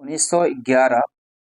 1911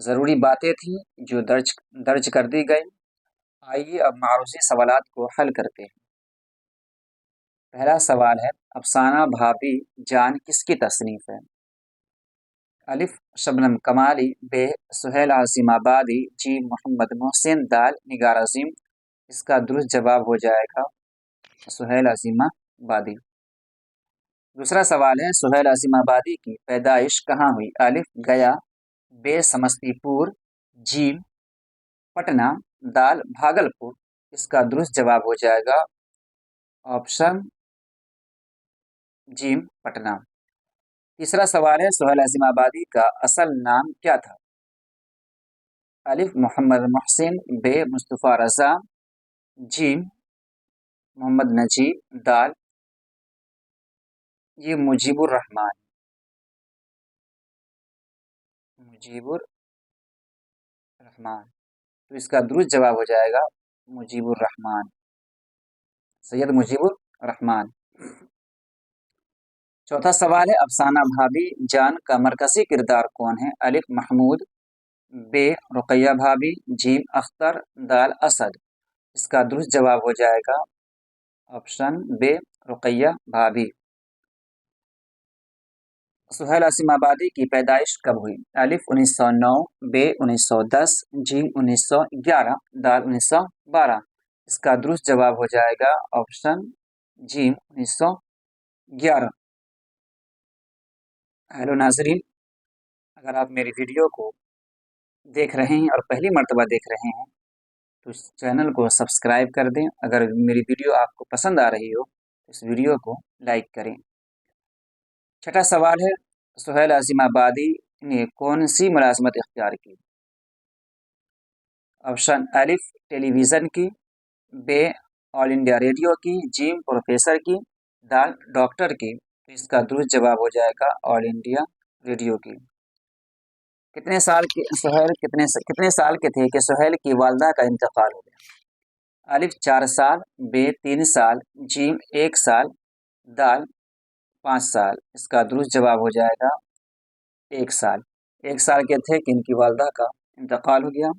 ضروری باتیں تھیں جو درج کر دی گئی۔ آئیے اب معروضی سوالات کو حل کرتے ہیں۔ پہلا سوال ہے، افسانہ بھابھی جان کس کی تصنیف ہے؟ الف شبنم کمالی، ب سہیل عظیم آبادی، جی محمد محسن، دال نگار عظیم۔ اس کا درست جواب ہو جائے گا سہیل عظیم آبادی۔ دوسرا سوال ہے، سہیل عظیم آبادی کی پیدائش کہاں ہوئی؟ الف گیا، ب سمستی پور، جیم پٹنہ، دال بھاگلپور۔ اس کا درست جواب ہو جائے گا آپشن جیم پٹنہ۔ تیسرا سوال ہے، سہیل عظیم آبادی کا اصل نام کیا تھا؟ الف محمد محسن، ب مصطفیٰ رضا، جیم محمد نجیب، دال یہ مجیب الرحمان۔ مجیب الرحمان، تو اس کا درست جواب ہو جائے گا مجیب الرحمان، سید مجیب الرحمان۔ چوتھا سوال ہے، افسانہ بھابھی جان کا مرکزی کردار کون ہے؟ الف محمود، ب رقیہ بھابھی، جیم اختر، دال اسد۔ اس کا درست جواب ہو جائے گا آپشن ب رقیہ بھابھی۔ سہیل عظیم آبادی کی پیدائش کب ہوئی؟ الف 1909، ب 1910، جیم 1911، دال 1912۔ اس کا درست جواب ہو جائے گا آپشن جیم 1911۔ ہیلو ناظرین، اگر آپ میری ویڈیو کو دیکھ رہے ہیں اور پہلی مرتبہ دیکھ رہے ہیں تو اس چینل کو سبسکرائب کر دیں۔ اگر میری ویڈیو آپ کو پسند آ رہی ہو تو اس ویڈیو کو لائک کریں۔ چھٹا سوال ہے، سہیل عظیم آبادی نے کون سی ملازمت اختیار کی؟ آپشن الف ٹیلی ویژن کی، ب آل انڈیا ریڈیو کی، جیم پروفیسر کی، دال ڈاکٹر کی۔ اس کا درست جواب ہو جائے گا آل انڈیا ریڈیو کی۔ کتنے سال کے تھے کہ سہیل کی والدہ کا انتقال ہو گیا؟ الف 4 سال، ب 3 سال، جیم 1 سال، دال 5 سال۔ اس کا درست جواب ہو جائے گا 1 سال۔ 1 سال کے تھے کہ ان کی والدہ کا انتقال ہو گیا۔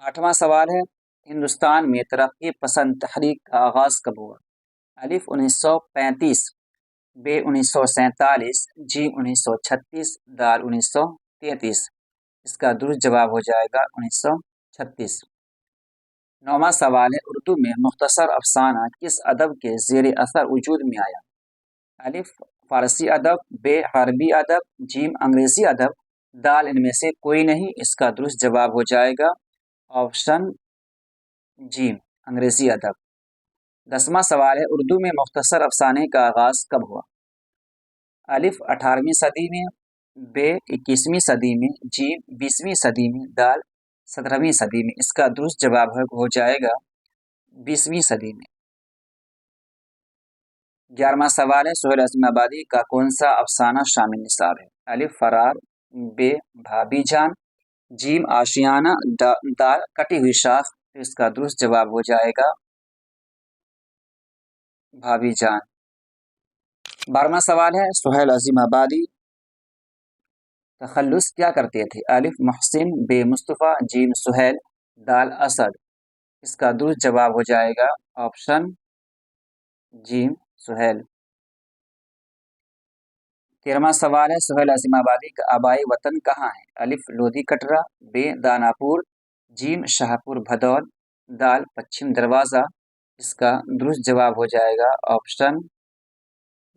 آٹھواں سوال ہے، ہندوستان میں ترقی پسند تحریک کا آغاز کب ہوا؟ الف 1935، ب 1947، جی 1936، دال 1933۔ اس کا درست جواب ہو جائے گا 1936۔ نواں سوال ہے، اردو میں مختصر افسانہ کس ادب کے زیر اثر وجود میں آیا؟ الف فارسی ادب، ب عربی ادب، جیم انگریزی ادب، دال ان میں سے کوئی نہیں۔ اس کا درست جواب ہو جائے گا آپشن جیم انگریزی ادب۔ 10واں سوال ہے، اردو میں مختصر افسانے کا آغاز کب ہوا؟ الف 18ویں صدی میں، ب 21ویں صدی میں، جیم 20ویں صدی میں، دال 17ویں صدی میں۔ اس کا درست جواب ہو جائے گا 20ویں صدی میں۔ 11واں سوال ہے، سہیل عظیم آبادی کا کون سا افسانہ شامل نصاب ہے؟ الف فرار، ب بھابھی جان، جیم آشیانہ، دال کٹی ہوئی شاخ۔ اس کا درست جواب ہو جائے گا بھابھی جان۔ 12واں سوال ہے، سہیل عظیم آبادی تخلص کیا کرتے تھے؟ الف محسن، ب مصطفیٰ، جیم سہیل، دال اسد۔ اس کا درست جواب ہو جائے گا آپشن جیم سہیل۔ 13واں سوال ہے، سہیل عظیم آبادی کا آبائی وطن کہاں ہے؟ الف لودھی کٹرا، ب داناپور، جیم شاہپور بھدور، دال پچھم دروازہ۔ اس کا درست جواب ہو جائے گا آپشن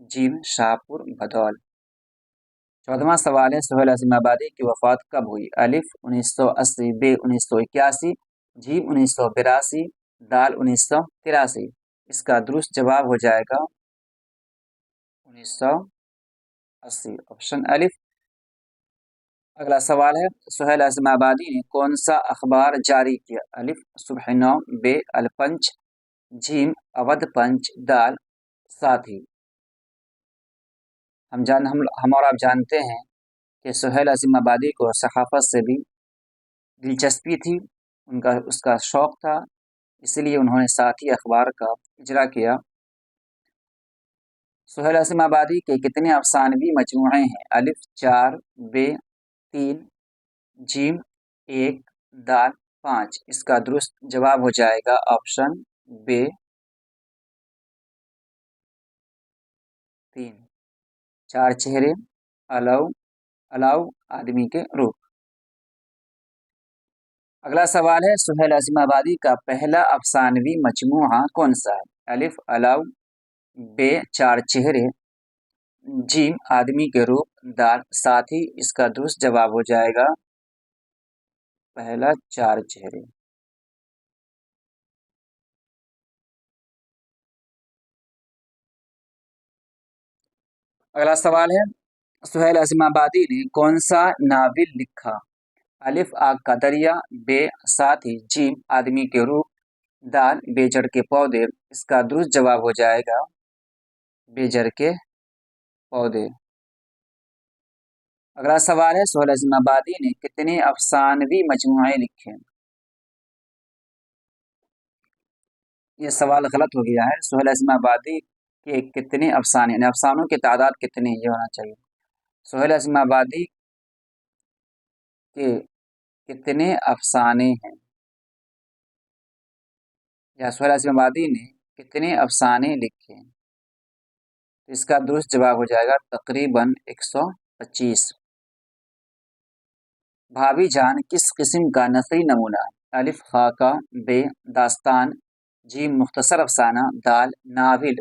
جیم شاہپور بھدور۔ 14واں سوال ہے، سہیل عظیم آبادی کی وفات کب ہوئی؟ الف 1980، ب 1981، جیم 1982، دال 1983۔ اس کا درست جواب ہو جائے گا 1980، آپشن الف۔ اگلا سوال ہے، سہیل عظیم آبادی نے کون سا اخبار جاری کیا؟ الف صبح نو، ب الپنچ، جیم اودھ پنچ، دال ساتھی۔ ہم اور آپ جانتے ہیں کہ سہیل عظیم آبادی کو صحافت سے بھی دلچسپی تھی، اس کا شوق تھا، اسی لیے انہوں نے ساتھی اخبار کا اجرا کیا۔ سہیل عظیم آبادی کے کتنے افسانوی مجموعے ہیں؟ الف 4، ب 3، جیم 1 دال 5، اس کا درست جواب ہو جائے گا آپشن بے 3۔ 4 چہرے، الاؤ آدمی کے روپ۔ اگلا سوال ہے سہیل عظیم آبادی کا پہلا افسانوی مجموعہ کون سا ہے؟ الف الاؤ، بے 4 چہرے، جیم آدمی کے روپ، دال ساتھی، اس کا درست جواب ہو جائے گا پہلا 4 چہرے۔ اگلا سوال ہے سہیل عظیم آبادی نے کون سا ناول لکھا؟ الف آگ کا دریا، بے ساتھی، جیم آدمی کے روپ، دال بیجڑ کے پودے، اس کا درست جواب ہو جائے گا بیجڑ کے پودے۔ اگلا سوال ہے سہیل عظیم آبادی نے کتنے افسانوی مجموعے لکھے؟ یہ سوال غلط ہو گیا ہے، سہیل عظیم آبادی کے کتنے افسانے، یعنی افسانوں کی تعداد کتنی، یہ ہونا چاہیے۔ سہیل عظیم آبادی کے کتنے افسانے ہیں، یا سہیل عظیم آبادی نے کتنے افسانے لکھے؟ اس کا درست جواب ہو جائے گا تقریباً 125۔ بھابی جان کس قسم کا نثری نمونہ ہے؟ الف خاکہ، بے داستان، جیم مختصر افسانہ، دال ناول،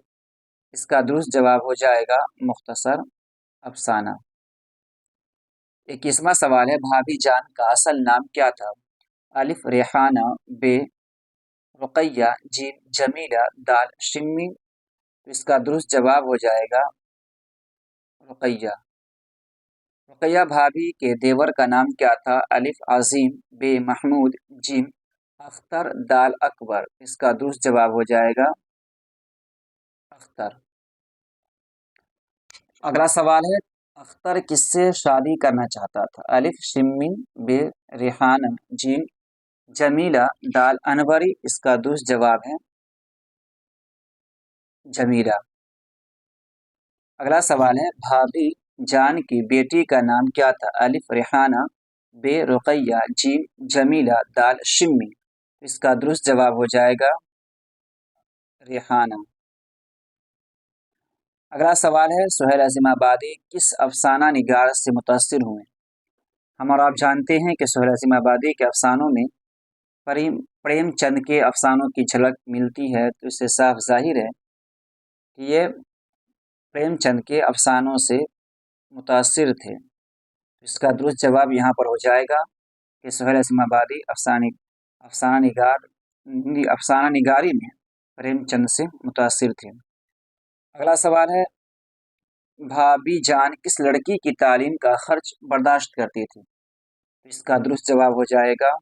اس کا درست جواب ہو جائے گا مختصر افسانہ۔ 21واں سوال ہے بھابی جان کا اصل نام کیا تھا؟ الف ریحانہ، بے رقیہ، جیم جمیلہ، دال شمی، اس کا درست جواب ہو جائے گا رقیہ۔ رقیہ بھابی کے دیور کا نام کیا تھا؟ الف عظیم، بے محمود، جیم اختر، دال اکبر، اس کا درست جواب ہو جائے گا اختر۔ اگلا سوال ہے اختر کس سے شادی کرنا چاہتا تھا؟ الف شمی، بے ریحانہ، جیم جمیلہ، دال انوری، اس کا درست جواب ہے جمیلہ۔ اگلا سوال ہے بھابی جان کی بیٹی کا نام کیا تھا؟ الف ریحانہ، بے رقیہ، جیم جمیلہ، دال شمی، اس کا درست جواب ہو جائے گا ریحانہ۔ اگلا سوال ہے سہیل عظیم آبادی کس افسانہ نگار سے متاثر ہوئے؟ ہم اور آپ جانتے ہیں کہ سہیل عظیم آبادی کے افسانوں میں پریم چند کے افسانوں کی جھلک ملتی ہے، تو اس سے صاف ظاہر ہے کہ یہ پریم چند کے افسانوں سے متاثر تھے۔ اس کا درست جواب یہاں پر ہو جائے گا کہ سہیل عظیم آبادی افسانہ نگاری میں پریم چند سے متاثر تھے۔ اگلا سوال ہے بھابی جان کس لڑکی کی تعلیم کا خرچ برداشت کرتی تھی؟ اس کا درست جواب ہو جائے گا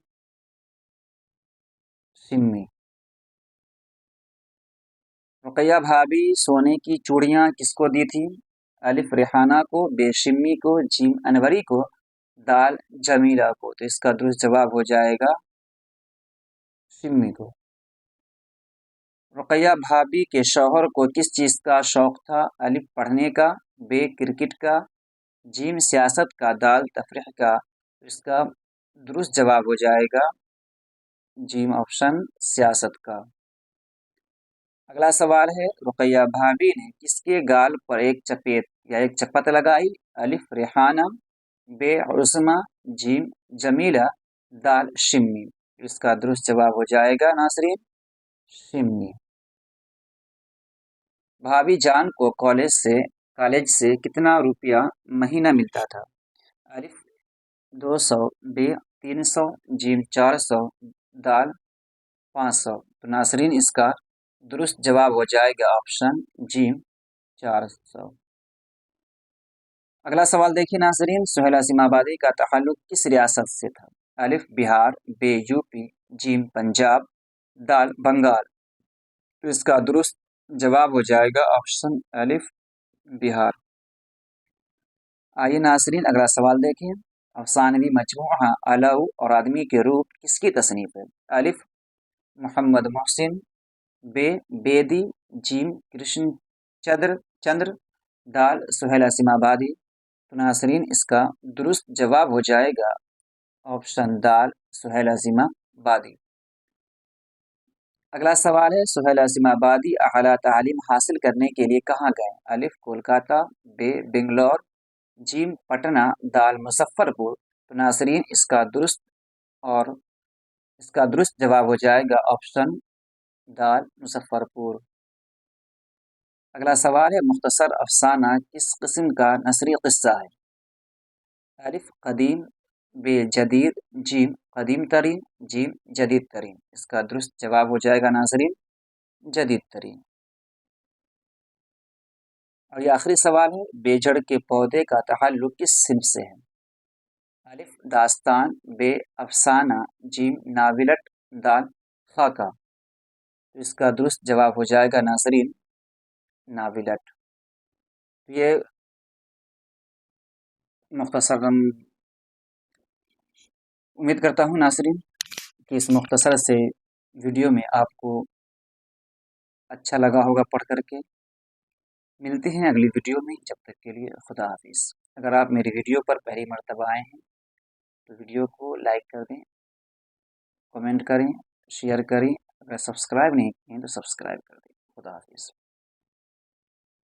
سمی۔ رقیہ بھابی سونے کی چوڑیاں کس کو دی تھی؟ الف ریحانہ کو، بے شمی کو، جیم انوری کو، دال جمیلہ کو، تو اس کا درست جواب ہو جائے گا شمی کو۔ رقیہ بھابی کے شوہر کو کس چیز کا شوق تھا؟ الف پڑھنے کا، بے کرکٹ کا، جیم سیاست کا، دال تفریح کا، اس کا درست جواب ہو جائے گا جیم آپشن سیاست کا۔ اگلا سوال ہے رقیہ بھابی نے کس کے گال پر ایک چپیٹ یا ایک چپت لگائی؟ الف ریحانہ، بے عصمہ، جیم جمیلہ، دال شمی، اس کا درست جواب ہو جائے گا ناظرین شمی۔ بھابی جان کو کالج سے کتنا روپیہ مہینہ ملتا تھا؟ الف 200، بے 300، جیم 400، دال 500، تو ناظرین اس کا درست جواب ہو جائے گا آپشن جیم 400۔ اگلا سوال دیکھیے ناظرین سہیل عظیم آبادی کا تعلق کس ریاست سے تھا؟ الف بہار، بے یو پی، جیم پنجاب، دال بنگال، تو اس کا درست جواب ہو جائے گا آپشن الف بہار۔ آئیے ناظرین اگلا سوال دیکھیں افسانوی مجموعہ الاؤ اور آدمی کے روپ کس کی تصنیف ہے؟ الف محمد محسن، بے بیدی، جیم کرشن چندر، دال سہیل عظیم آبادی، تو ناظرین اس کا درست جواب ہو جائے گا آپشن دال سہیل عظیم آبادی۔ اگلا سوال ہے سہیل عظیم آبادی اعلیٰ تعلیم حاصل کرنے کے لیے کہاں گئے؟ الف کولکاتہ، ب بنگلور، جیم پٹنہ، دال مظفر پور۔ تو ناظرین اس کا درست جواب ہو جائے گا آپشن دال مظفر پور۔ اگلا سوال ہے مختصر افسانہ کس قسم کا نثری قصہ ہے؟ الف قدیم، ب جدید، جیم قدیم ترین، جیم جدید ترین۔ اس کا درست جواب ہو جائے گا ناظرین جدید ترین۔ اور یہ آخری سوال ہے بیجڑ کے پودے کا تعلق کس صنف سے ہے؟ الف داستان، ب افسانہ، جیم ناولٹ، دال خاکہ۔ تو اس کا درست جواب ہو جائے گا ناظرین ناولٹ۔ یہ مختصر امید کرتا ہوں ناظرین کہ اس مختصر سے ویڈیو میں آپ کو اچھا لگا ہوگا پڑھ کر کے۔ ملتے ہیں اگلی ویڈیو میں، جب تک کے لیے خدا حافظ۔ اگر آپ میری ویڈیو پر پہلی مرتبہ آئے ہیں تو ویڈیو کو لائک کر دیں، کمنٹ کریں، شیئر کریں، اگر سبسکرائب نہیں کیے ہیں تو سبسکرائب کر دیں۔ خدا حافظ۔